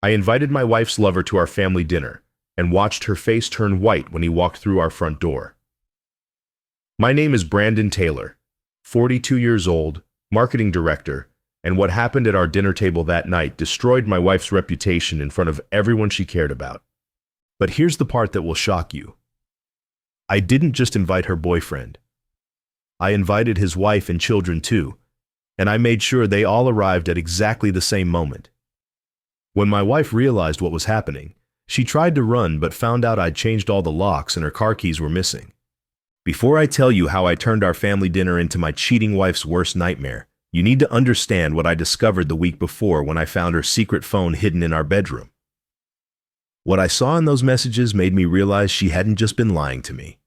I invited my wife's lover to our family dinner and watched her face turn white when he walked through our front door. My name is Brandon Taylor, 42 years old, marketing director, and what happened at our dinner table that night destroyed my wife's reputation in front of everyone she cared about. But here's the part that will shock you. I didn't just invite her boyfriend. I invited his wife and children too, and I made sure they all arrived at exactly the same moment. When my wife realized what was happening, she tried to run but found out I'd changed all the locks and her car keys were missing. Before I tell you how I turned our family dinner into my cheating wife's worst nightmare, you need to understand what I discovered the week before when I found her secret phone hidden in our bedroom. What I saw in those messages made me realize she hadn't just been lying to me.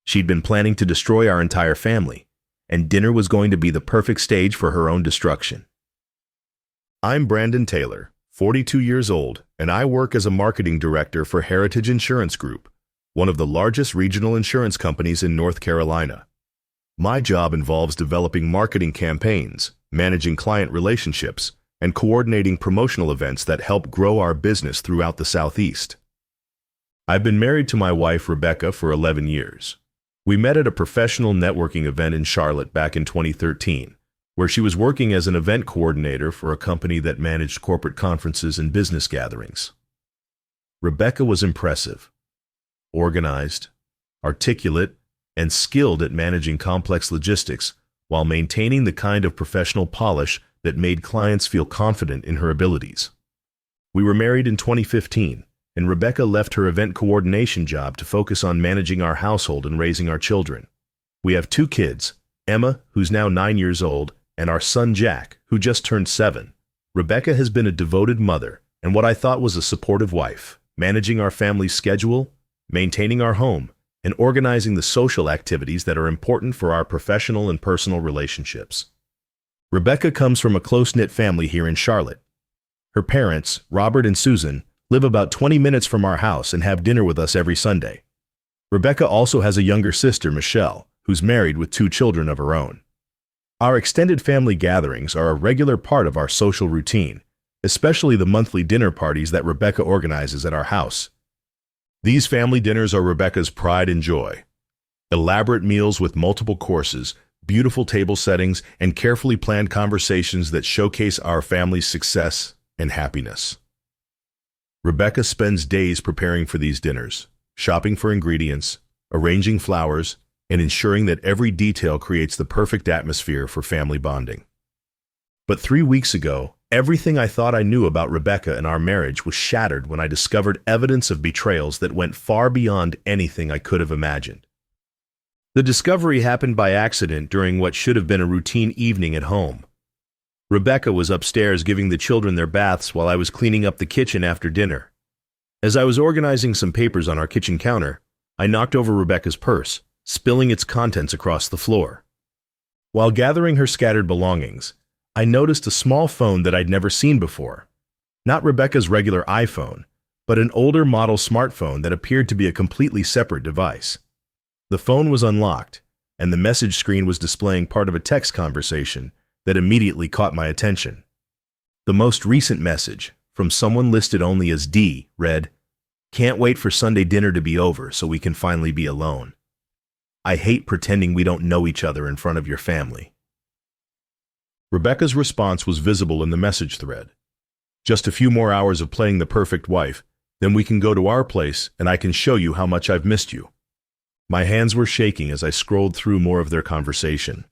She'd been planning to destroy our entire family, and dinner was going to be the perfect stage for her own destruction. I'm Brandon Taylor, 42 years old, and I work as a marketing director for Heritage Insurance Group, one of the largest regional insurance companies in North Carolina. My job involves developing marketing campaigns, managing client relationships, and coordinating promotional events that help grow our business throughout the Southeast. I've been married to my wife, Rebecca, for 11 years. We met at a professional networking event in Charlotte back in 2013, where she was working as an event coordinator for a company that managed corporate conferences and business gatherings. Rebecca was impressive, organized, articulate, and skilled at managing complex logistics while maintaining the kind of professional polish that made clients feel confident in her abilities. We were married in 2015, and Rebecca left her event coordination job to focus on managing our household and raising our children. We have 2 kids, Emma, who's now 9 years old, and our son Jack, who just turned 7. Rebecca has been a devoted mother and what I thought was a supportive wife, managing our family's schedule, maintaining our home, and organizing the social activities that are important for our professional and personal relationships. Rebecca comes from a close-knit family here in Charlotte. Her parents, Robert and Susan, live about 20 minutes from our house and have dinner with us every Sunday. Rebecca also has a younger sister, Michelle, who's married with 2 children of her own. Our extended family gatherings are a regular part of our social routine, especially the monthly dinner parties that Rebecca organizes at our house. These family dinners are Rebecca's pride and joy. Elaborate meals with multiple courses, beautiful table settings, and carefully planned conversations that showcase our family's success and happiness. Rebecca spends days preparing for these dinners, shopping for ingredients, arranging flowers, and ensuring that every detail creates the perfect atmosphere for family bonding. But 3 weeks ago, everything I thought I knew about Rebecca and our marriage was shattered when I discovered evidence of betrayals that went far beyond anything I could have imagined. The discovery happened by accident during what should have been a routine evening at home. Rebecca was upstairs giving the children their baths while I was cleaning up the kitchen after dinner. As I was organizing some papers on our kitchen counter, I knocked over Rebecca's purse, spilling its contents across the floor. While gathering her scattered belongings, I noticed a small phone that I'd never seen before. Not Rebecca's regular iPhone, but an older model smartphone that appeared to be a completely separate device. The phone was unlocked, and the message screen was displaying part of a text conversation that immediately caught my attention. The most recent message, from someone listed only as D, read, "Can't wait for Sunday dinner to be over so we can finally be alone. I hate pretending we don't know each other in front of your family." Rebecca's response was visible in the message thread. "Just a few more hours of playing the perfect wife, then we can go to our place and I can show you how much I've missed you." My hands were shaking as I scrolled through more of their conversation.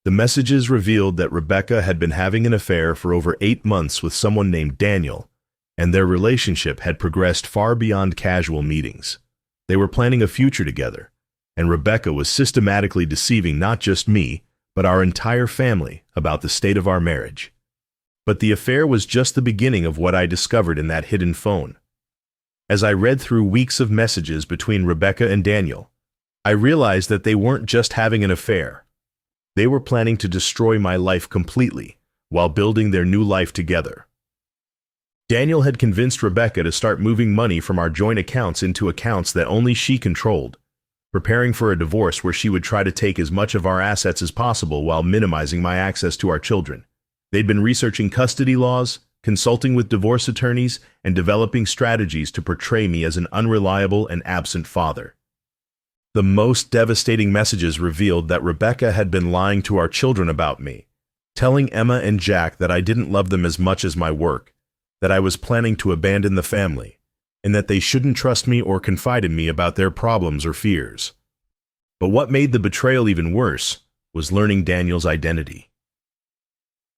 The messages revealed that Rebecca had been having an affair for over 8 months with someone named Daniel, and their relationship had progressed far beyond casual meetings. They were planning a future together, and Rebecca was systematically deceiving not just me, but our entire family about the state of our marriage. But the affair was just the beginning of what I discovered in that hidden phone. As I read through weeks of messages between Rebecca and Daniel, I realized that they weren't just having an affair. They were planning to destroy my life completely while building their new life together. Daniel had convinced Rebecca to start moving money from our joint accounts into accounts that only she controlled, preparing for a divorce where she would try to take as much of our assets as possible while minimizing my access to our children. They'd been researching custody laws, consulting with divorce attorneys, and developing strategies to portray me as an unreliable and absent father. The most devastating messages revealed that Rebecca had been lying to our children about me, telling Emma and Jack that I didn't love them as much as my work, that I was planning to abandon the family, and that they shouldn't trust me or confide in me about their problems or fears. But what made the betrayal even worse was learning Daniel's identity.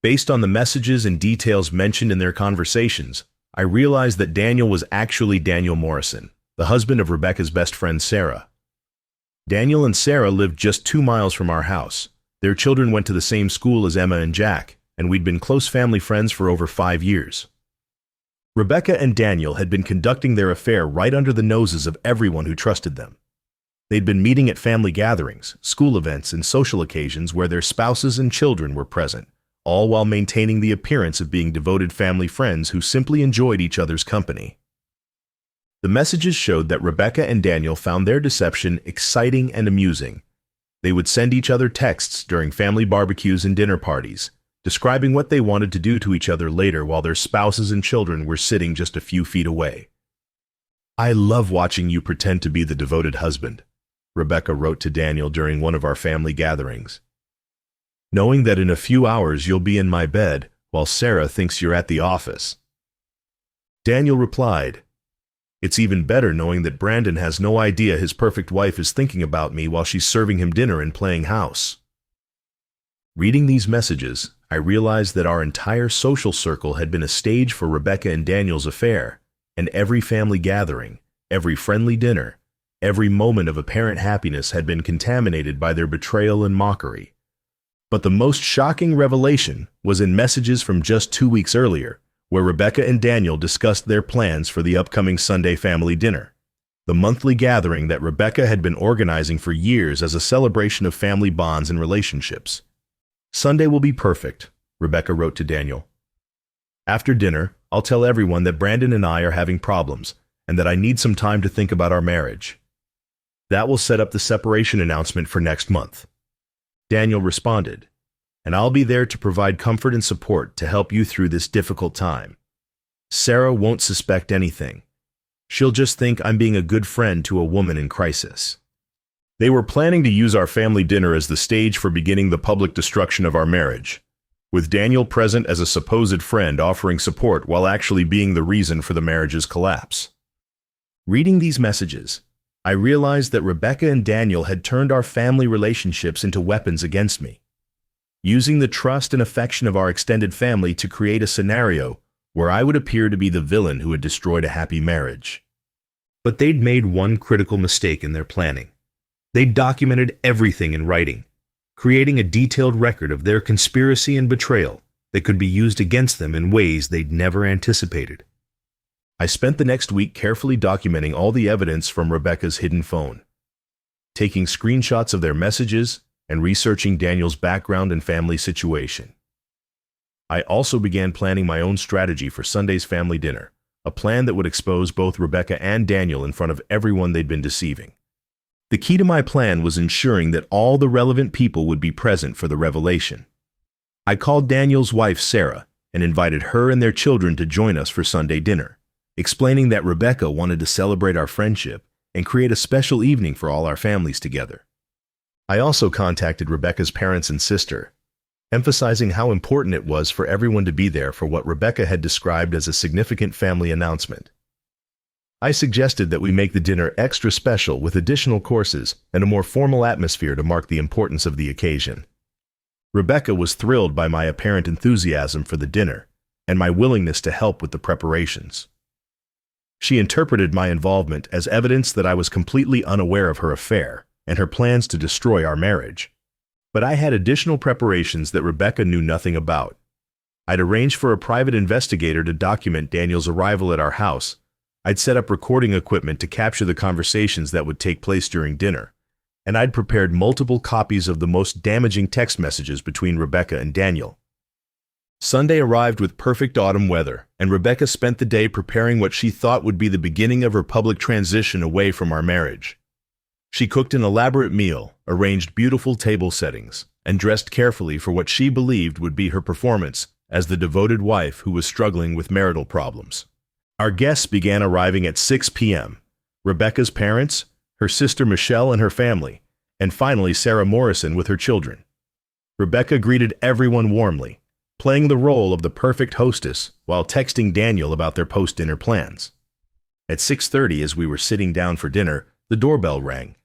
Based on the messages and details mentioned in their conversations, I realized that Daniel was actually Daniel Morrison, the husband of Rebecca's best friend Sarah. Daniel and Sarah lived just 2 miles from our house. Their children went to the same school as Emma and Jack, and we'd been close family friends for over 5 years. Rebecca and Daniel had been conducting their affair right under the noses of everyone who trusted them. They'd been meeting at family gatherings, school events, and social occasions where their spouses and children were present, all while maintaining the appearance of being devoted family friends who simply enjoyed each other's company. The messages showed that Rebecca and Daniel found their deception exciting and amusing. They would send each other texts during family barbecues and dinner parties, describing what they wanted to do to each other later while their spouses and children were sitting just a few feet away. "I love watching you pretend to be the devoted husband," Rebecca wrote to Daniel during one of our family gatherings. "Knowing that in a few hours you'll be in my bed while Sarah thinks you're at the office." Daniel replied, "It's even better knowing that Brandon has no idea his perfect wife is thinking about me while she's serving him dinner and playing house." Reading these messages, I realized that our entire social circle had been a stage for Rebecca and Daniel's affair, and every family gathering, every friendly dinner, every moment of apparent happiness had been contaminated by their betrayal and mockery. But the most shocking revelation was in messages from just 2 weeks earlier, where Rebecca and Daniel discussed their plans for the upcoming Sunday family dinner, the monthly gathering that Rebecca had been organizing for years as a celebration of family bonds and relationships. "Sunday will be perfect," Rebecca wrote to Daniel. "After dinner, I'll tell everyone that Brandon and I are having problems and that I need some time to think about our marriage. That will set up the separation announcement for next month." Daniel responded, "And I'll be there to provide comfort and support to help you through this difficult time. Sarah won't suspect anything. She'll just think I'm being a good friend to a woman in crisis." They were planning to use our family dinner as the stage for beginning the public destruction of our marriage, with Daniel present as a supposed friend offering support while actually being the reason for the marriage's collapse. Reading these messages, I realized that Rebecca and Daniel had turned our family relationships into weapons against me, using the trust and affection of our extended family to create a scenario where I would appear to be the villain who had destroyed a happy marriage. But they'd made one critical mistake in their planning. They'd documented everything in writing, creating a detailed record of their conspiracy and betrayal that could be used against them in ways they'd never anticipated. I spent the next week carefully documenting all the evidence from Rebecca's hidden phone, taking screenshots of their messages and researching Daniel's background and family situation. I also began planning my own strategy for Sunday's family dinner, a plan that would expose both Rebecca and Daniel in front of everyone they'd been deceiving. The key to my plan was ensuring that all the relevant people would be present for the revelation. I called Daniel's wife, Sarah, and invited her and their children to join us for Sunday dinner, explaining that Rebecca wanted to celebrate our friendship and create a special evening for all our families together. I also contacted Rebecca's parents and sister, emphasizing how important it was for everyone to be there for what Rebecca had described as a significant family announcement. I suggested that we make the dinner extra special with additional courses and a more formal atmosphere to mark the importance of the occasion. Rebecca was thrilled by my apparent enthusiasm for the dinner and my willingness to help with the preparations. She interpreted my involvement as evidence that I was completely unaware of her affair and her plans to destroy our marriage. But I had additional preparations that Rebecca knew nothing about. I'd arranged for a private investigator to document Daniel's arrival at our house. I'd set up recording equipment to capture the conversations that would take place during dinner, and I'd prepared multiple copies of the most damaging text messages between Rebecca and Daniel. Sunday arrived with perfect autumn weather, and Rebecca spent the day preparing what she thought would be the beginning of her public transition away from our marriage. She cooked an elaborate meal, arranged beautiful table settings, and dressed carefully for what she believed would be her performance as the devoted wife who was struggling with marital problems. Our guests began arriving at 6 p.m. Rebecca's parents, her sister Michelle and her family, and finally Sarah Morrison with her children. Rebecca greeted everyone warmly, playing the role of the perfect hostess while texting Daniel about their post-dinner plans. At 6:30, as we were sitting down for dinner, the doorbell rang.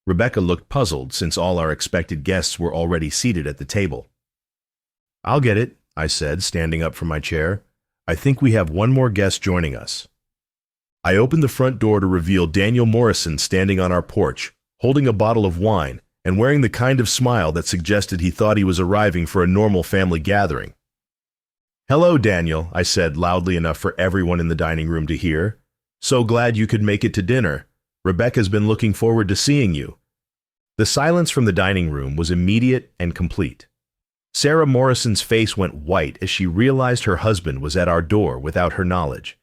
Rebecca looked puzzled since all our expected guests were already seated at the table. "I'll get it," I said, standing up from my chair. "I think we have one more guest joining us." I opened the front door to reveal Daniel Morrison standing on our porch, holding a bottle of wine and wearing the kind of smile that suggested he thought he was arriving for a normal family gathering. "Hello, Daniel," I said loudly enough for everyone in the dining room to hear. "So glad you could make it to dinner. Rebecca's been looking forward to seeing you." The silence from the dining room was immediate and complete. Sarah Morrison's face went white as she realized her husband was at our door without her knowledge.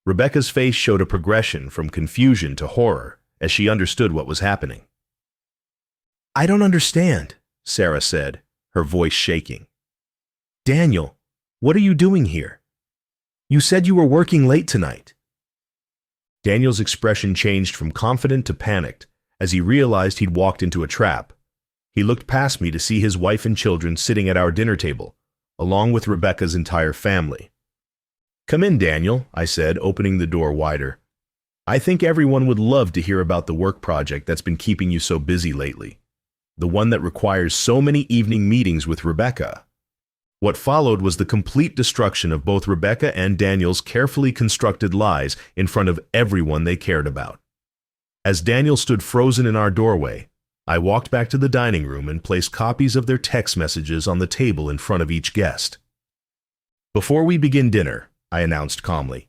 Rebecca's face showed a progression from confusion to horror as she understood what was happening. "I don't understand," Sarah said, her voice shaking. "Daniel, what are you doing here? You said you were working late tonight." Daniel's expression changed from confident to panicked as he realized he'd walked into a trap. He looked past me to see his wife and children sitting at our dinner table, along with Rebecca's entire family. "Come in, Daniel," I said, opening the door wider. "I think everyone would love to hear about the work project that's been keeping you so busy lately. The one that requires so many evening meetings with Rebecca." What followed was the complete destruction of both Rebecca and Daniel's carefully constructed lies in front of everyone they cared about. As Daniel stood frozen in our doorway, I walked back to the dining room and placed copies of their text messages on the table in front of each guest. "Before we begin dinner," I announced calmly,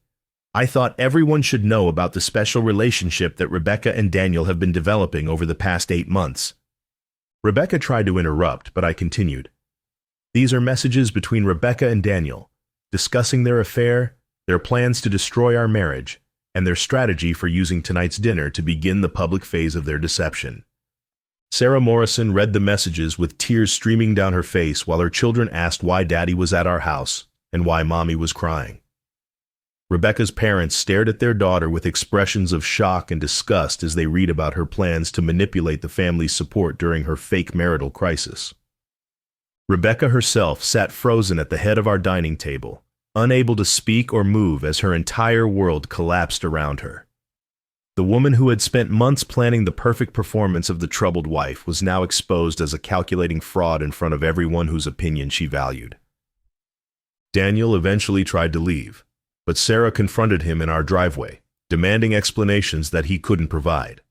"I thought everyone should know about the special relationship that Rebecca and Daniel have been developing over the past 8 months. Rebecca tried to interrupt, but I continued. "These are messages between Rebecca and Daniel, discussing their affair, their plans to destroy our marriage, and their strategy for using tonight's dinner to begin the public phase of their deception." Sarah Morrison read the messages with tears streaming down her face while her children asked why Daddy was at our house and why Mommy was crying. Rebecca's parents stared at their daughter with expressions of shock and disgust as they read about her plans to manipulate the family's support during her fake marital crisis. Rebecca herself sat frozen at the head of our dining table, unable to speak or move as her entire world collapsed around her. The woman who had spent months planning the perfect performance of the troubled wife was now exposed as a calculating fraud in front of everyone whose opinion she valued. Daniel eventually tried to leave, but Sarah confronted him in our driveway, demanding explanations that he couldn't provide.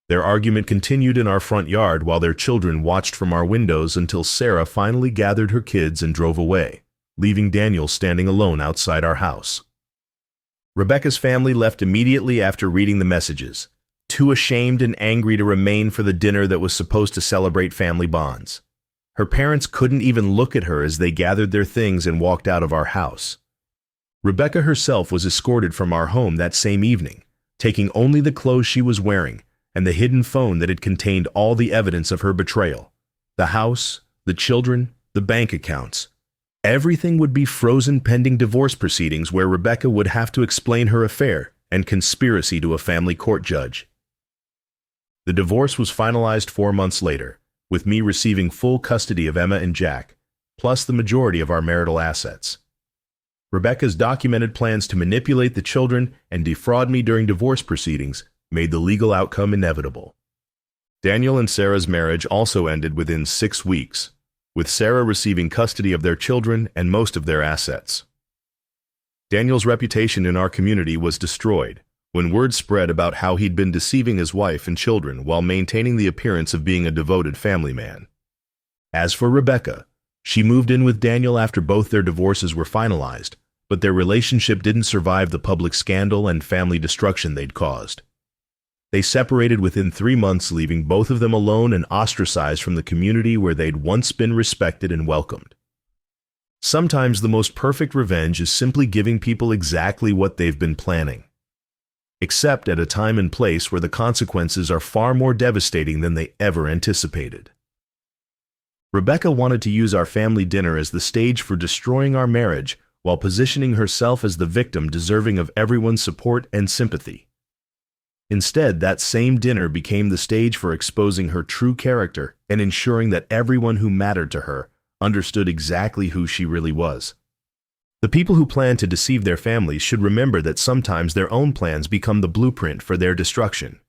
Their argument continued in our front yard while their children watched from our windows until Sarah finally gathered her kids and drove away, leaving Daniel standing alone outside our house. Rebecca's family left immediately after reading the messages, too ashamed and angry to remain for the dinner that was supposed to celebrate family bonds. Her parents couldn't even look at her as they gathered their things and walked out of our house. Rebecca herself was escorted from our home that same evening, taking only the clothes she was wearing and the hidden phone that had contained all the evidence of her betrayal. The house, the children, the bank accounts. Everything would be frozen pending divorce proceedings where Rebecca would have to explain her affair and conspiracy to a family court judge. The divorce was finalized 4 months later, with me receiving full custody of Emma and Jack, plus the majority of our marital assets. Rebecca's documented plans to manipulate the children and defraud me during divorce proceedings made the legal outcome inevitable. Daniel and Sarah's marriage also ended within 6 weeks, with Sarah receiving custody of their children and most of their assets. Daniel's reputation in our community was destroyed when word spread about how he'd been deceiving his wife and children while maintaining the appearance of being a devoted family man. As for Rebecca, she moved in with Daniel after both their divorces were finalized, but their relationship didn't survive the public scandal and family destruction they'd caused. They separated within 3 months, leaving both of them alone and ostracized from the community where they'd once been respected and welcomed. Sometimes the most perfect revenge is simply giving people exactly what they've been planning, except at a time and place where the consequences are far more devastating than they ever anticipated. Rebecca wanted to use our family dinner as the stage for destroying our marriage while positioning herself as the victim deserving of everyone's support and sympathy. Instead, that same dinner became the stage for exposing her true character and ensuring that everyone who mattered to her understood exactly who she really was. The people who plan to deceive their families should remember that sometimes their own plans become the blueprint for their destruction.